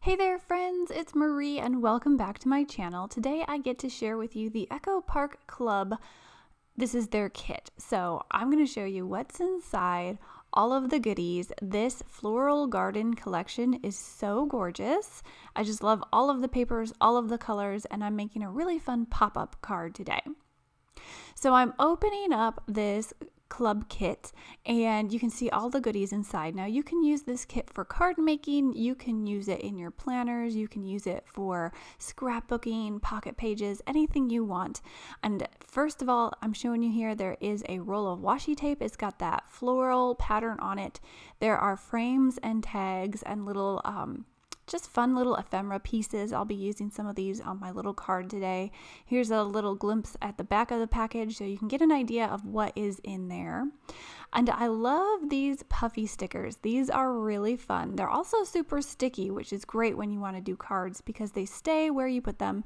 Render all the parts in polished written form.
Hey there friends, it's Marie and welcome back to my channel. Today I get to share with you the Echo Park Club. This is their kit. So I'm going to show you what's inside, all of the goodies. This floral garden collection is so gorgeous. I just love all of the papers, all of the colors, and I'm making a really fun pop-up card today. So I'm opening up this club kit and you can see all the goodies inside. Now you can use this kit for card making, you can use it in your planners, you can use it for scrapbooking, pocket pages, anything you want. And first of all, I'm showing you here there is a roll of washi tape. It's got that floral pattern on it. There are frames and tags and little just fun little ephemera pieces. I'll be using some of these on my little card today. Here's a little glimpse at the back of the package so you can get an idea of what is in there. And I love these puffy stickers. These are really fun. They're also super sticky, which is great when you want to do cards because they stay where you put them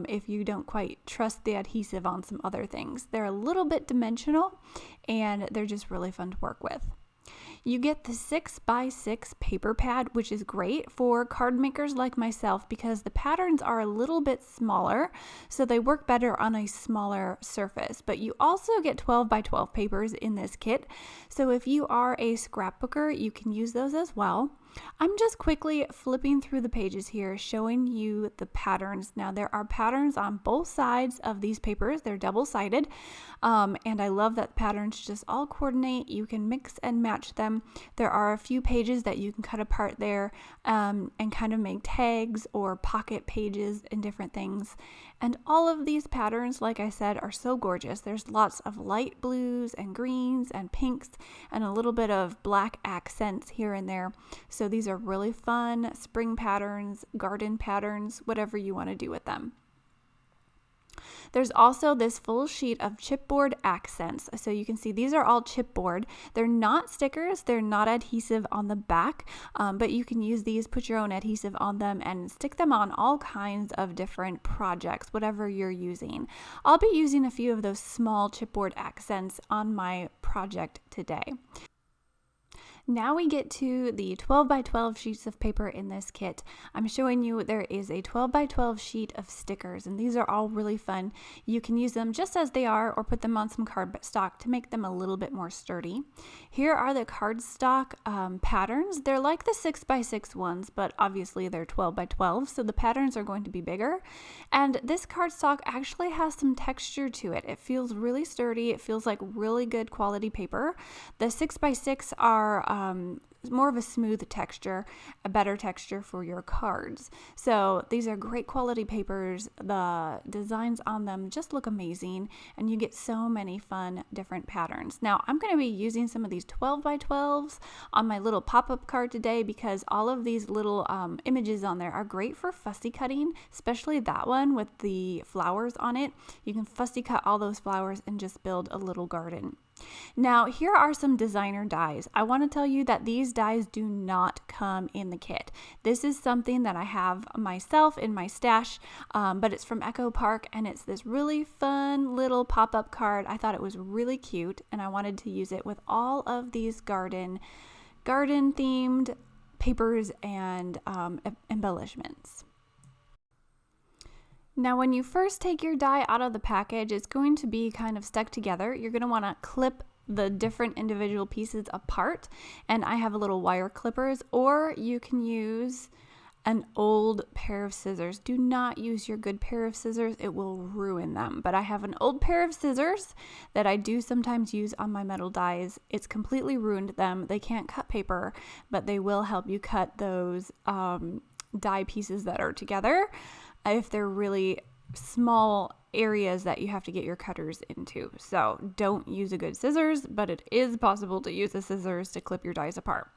if you don't quite trust the adhesive on some other things. They're a little bit dimensional and they're just really fun to work with. You get the 6x6 paper pad, which is great for card makers like myself because the patterns are a little bit smaller, so they work better on a smaller surface. But you also get 12x12 papers in this kit, so if you are a scrapbooker, you can use those as well. I'm just quickly flipping through the pages here, showing you the patterns. Now there are patterns on both sides of these papers. They're double-sided, and I love that patterns just all coordinate. You can mix and match them. There are a few pages that you can cut apart there and kind of make tags or pocket pages and different things. And all of these patterns, like I said, are so gorgeous. There's lots of light blues and greens and pinks and a little bit of black accents here and there. So these are really fun spring patterns, garden patterns, whatever you want to do with them. There's also this full sheet of chipboard accents. So you can see these are all chipboard. They're not stickers, they're not adhesive on the back, but you can use these, put your own adhesive on them and stick them on all kinds of different projects, whatever you're using. I'll be using a few of those small chipboard accents on my project today. Now we get to the 12x12 sheets of paper in this kit. I'm showing you there is a 12x12 sheet of stickers, and these are all really fun. You can use them just as they are or put them on some cardstock to make them a little bit more sturdy. Here are the cardstock patterns. They're like the 6x6 ones, but obviously they're 12x12, so the patterns are going to be bigger. And this cardstock actually has some texture to it. It feels really sturdy. It feels like really good quality paper. The 6x6 are more of a smooth texture, a better texture for your cards. So these are great quality papers. The designs on them just look amazing and you get so many fun different patterns. Now I'm going to be using some of these 12x12s on my little pop-up card today because all of these little images on there are great for fussy cutting, especially that one with the flowers on it. You can fussy cut all those flowers and just build a little garden. Now here are some designer dies. I want to tell you that these dies do not come in the kit. This is something that I have myself in my stash, but it's from Echo Park and it's this really fun little pop-up card. I thought it was really cute and I wanted to use it with all of these garden themed papers and embellishments. Now when you first take your die out of the package, it's going to be kind of stuck together. You're going to want to clip the different individual pieces apart, and I have a little wire clippers, or you can use an old pair of scissors. Do not use your good pair of scissors, it will ruin them. But I have an old pair of scissors that I do sometimes use on my metal dies. It's completely ruined them. They can't cut paper, but they will help you cut those die pieces that are together if they're really small areas that you have to get your cutters into. So don't use a good scissors, but it is possible to use the scissors to clip your dies apart.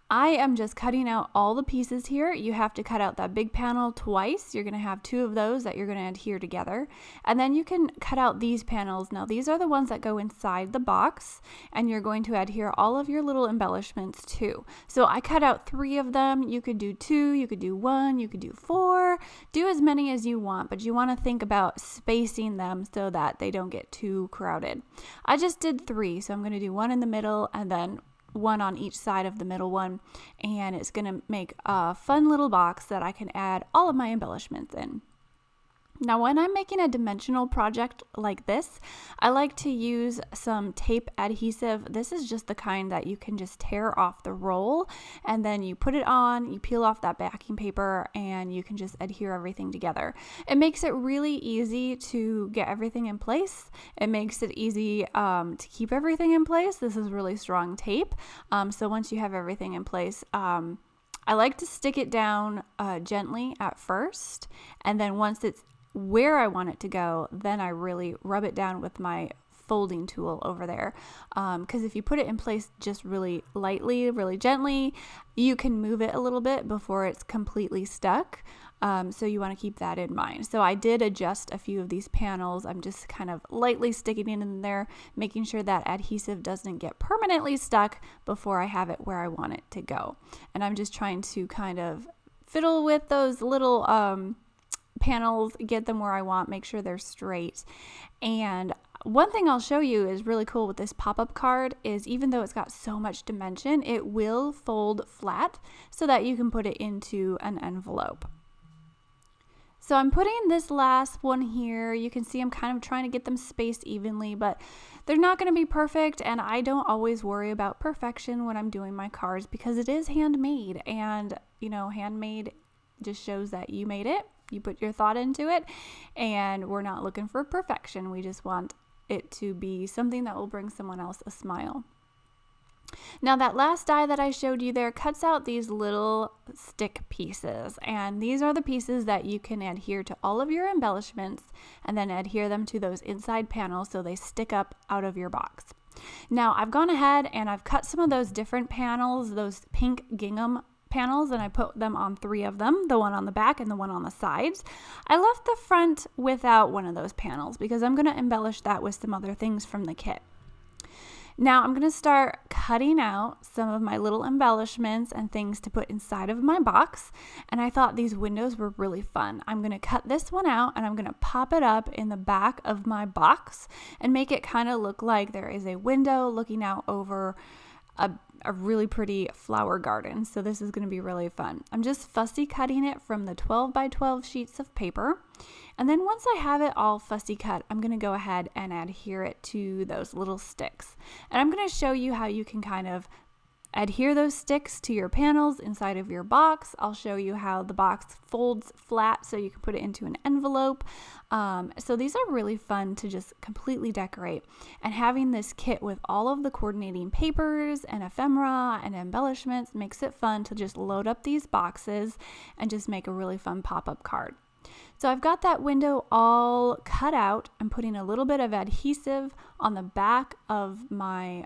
I am just cutting out all the pieces here. You have to cut out that big panel twice. You're going to have two of those that you're going to adhere together. And then you can cut out these panels. Now these are the ones that go inside the box and you're going to adhere all of your little embellishments to. So I cut out 3 of them. You could do 2, you could do 1, you could do 4. Do as many as you want, but you want to think about spacing them so that they don't get too crowded. I just did 3, so I'm going to do 1 in the middle and then one on each side of the middle one, and it's going to make a fun little box that I can add all of my embellishments in. Now, when I'm making a dimensional project like this, I like to use some tape adhesive. This is just the kind that you can just tear off the roll, and then you put it on, you peel off that backing paper, and you can just adhere everything together. It makes it really easy to get everything in place. It makes it easy to keep everything in place. This is really strong tape. So once you have everything in place, I like to stick it down gently at first, and then once it's where I want it to go, then I really rub it down with my folding tool over there. Because if you put it in place just really lightly, really gently, you can move it a little bit before it's completely stuck. So you want to keep that in mind. So I did adjust a few of these panels. I'm just kind of lightly sticking it in there, making sure that adhesive doesn't get permanently stuck before I have it where I want it to go. And I'm just trying to kind of fiddle with those little panels, get them where I want, make sure they're straight. And one thing I'll show you is really cool with this pop-up card is even though it's got so much dimension, it will fold flat so that you can put it into an envelope. So I'm putting this last one here. You can see I'm kind of trying to get them spaced evenly, but they're not going to be perfect, and I don't always worry about perfection when I'm doing my cards because it is handmade, and you know, handmade just shows that you made it. You put your thought into it, and we're not looking for perfection. We just want it to be something that will bring someone else a smile. Now that last die that I showed you there cuts out these little stick pieces, and these are the pieces that you can adhere to all of your embellishments and then adhere them to those inside panels so they stick up out of your box. Now I've gone ahead and I've cut some of those different panels, those pink gingham panels, and I put them on 3 of them, the one on the back and the one on the sides. I left the front without one of those panels because I'm going to embellish that with some other things from the kit. Now I'm going to start cutting out some of my little embellishments and things to put inside of my box, and I thought these windows were really fun. I'm going to cut this one out and I'm going to pop it up in the back of my box and make it kind of look like there is a window looking out over a really pretty flower garden. So this is going to be really fun. I'm just fussy cutting it from the 12 by 12 sheets of paper. And then once I have it all fussy cut, I'm going to go ahead and adhere it to those little sticks. And I'm going to show you how you can kind of adhere those sticks to your panels inside of your box. I'll show you how the box folds flat so you can put it into an envelope. So these are really fun to just completely decorate. And having this kit with all of the coordinating papers and ephemera and embellishments makes it fun to just load up these boxes and just make a really fun pop-up card. So I've got that window all cut out. I'm putting a little bit of adhesive on the back of my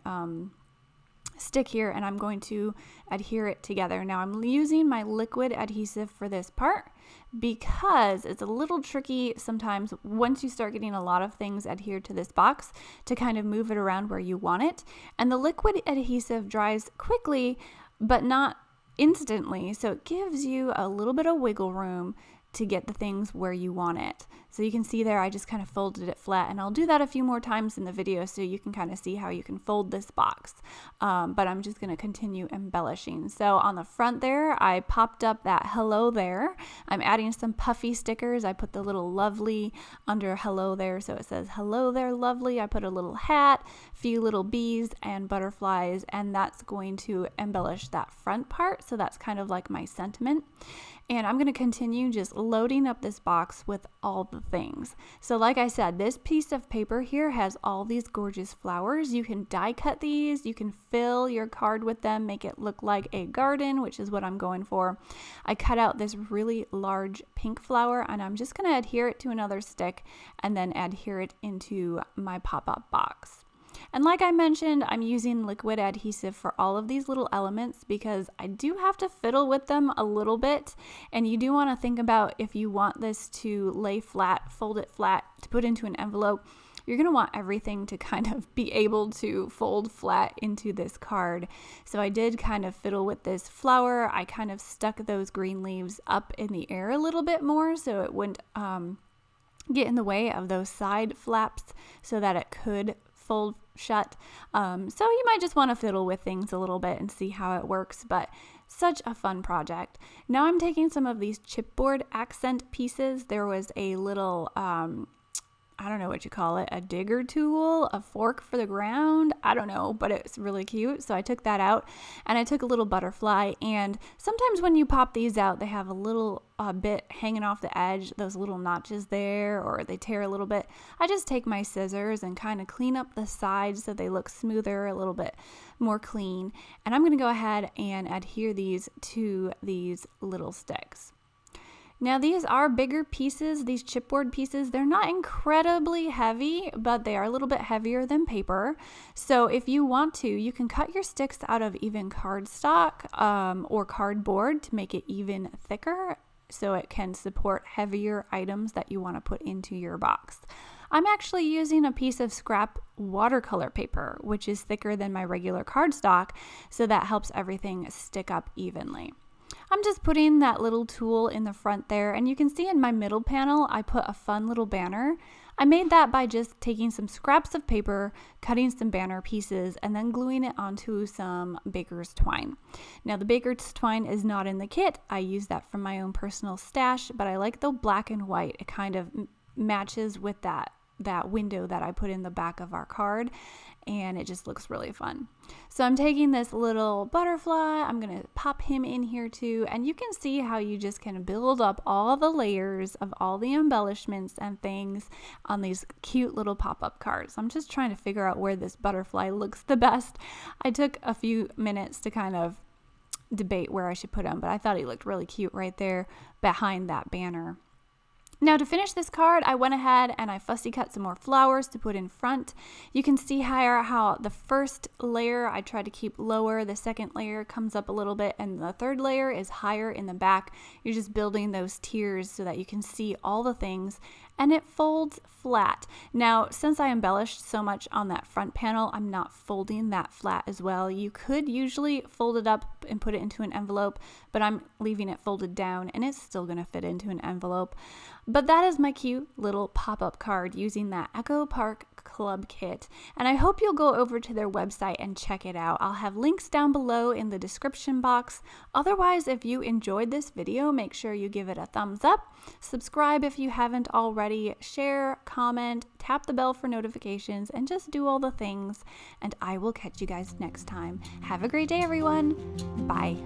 stick here, and I'm going to adhere it together. Now I'm using my liquid adhesive for this part because it's a little tricky sometimes once you start getting a lot of things adhered to this box to kind of move it around where you want it. And the liquid adhesive dries quickly but not instantly, so it gives you a little bit of wiggle room to get the things where you want it. So you can see there I just kind of folded it flat, and I'll do that a few more times in the video so you can kind of see how you can fold this box. But I'm just going to continue embellishing. So on the front there I popped up that hello there. I'm adding some puffy stickers. I put the little lovely under hello there so it says hello there lovely. I put a little hat, a few little bees and butterflies, and that's going to embellish that front part. So that's kind of like my sentiment. And I'm going to continue just loading up this box with all the things. So like I said, this piece of paper here has all these gorgeous flowers. You can die cut these. You can fill your card with them, make it look like a garden, which is what I'm going for. I cut out this really large pink flower, and I'm just going to adhere it to another stick and then adhere it into my pop-up box. And like I mentioned, I'm using liquid adhesive for all of these little elements because I do have to fiddle with them a little bit. And you do want to think about if you want this to lay flat, fold it flat, to put into an envelope, you're going to want everything to kind of be able to fold flat into this card. So I did kind of fiddle with this flower. I kind of stuck those green leaves up in the air a little bit more so it wouldn't get in the way of those side flaps so that it could fold shut. So you might just want to fiddle with things a little bit and see how it works, but such a fun project. Now I'm taking some of these chipboard accent pieces. There was a little, I don't know what you call it, a digger tool, a fork for the ground, I don't know, but it's really cute. So I took that out and I took a little butterfly, and sometimes when you pop these out, they have a little bit hanging off the edge, those little notches there, or they tear a little bit. I just take my scissors and kind of clean up the sides so they look smoother, a little bit more clean. And I'm going to go ahead and adhere these to these little sticks. Now these are bigger pieces, these chipboard pieces. They're not incredibly heavy, but they are a little bit heavier than paper. So if you want to, you can cut your sticks out of even cardstock or cardboard to make it even thicker so it can support heavier items that you want to put into your box. I'm actually using a piece of scrap watercolor paper, which is thicker than my regular cardstock, so that helps everything stick up evenly. I'm just putting that little tool in the front there, and you can see in my middle panel I put a fun little banner. I made that by just taking some scraps of paper, cutting some banner pieces, and then gluing it onto some baker's twine. Now the baker's twine is not in the kit. I use that from my own personal stash, but I like the black and white. It kind of matches with that window that I put in the back of our card, and it just looks really fun. So I'm taking this little butterfly, I'm going to pop him in here too, and you can see how you just can build up all the layers of all the embellishments and things on these cute little pop-up cards. I'm just trying to figure out where this butterfly looks the best. I took a few minutes to kind of debate where I should put him, but I thought he looked really cute right there behind that banner. Now to finish this card, I went ahead and I fussy cut some more flowers to put in front. You can see here how the first layer I tried to keep lower, the second layer comes up a little bit, and the third layer is higher in the back. You're just building those tiers so that you can see all the things, and it folds flat. Now, since I embellished so much on that front panel, I'm not folding that flat as well. You could usually fold it up and put it into an envelope, but I'm leaving it folded down and it's still gonna fit into an envelope. But that is my cute little pop-up card using that Echo Park Club kit, and I hope you'll go over to their website and check it out. I'll have links down below in the description box. Otherwise, if you enjoyed this video, make sure you give it a thumbs up, subscribe if you haven't already, share, comment, tap the bell for notifications, and just do all the things, and I will catch you guys next time. Have a great day, everyone. Bye.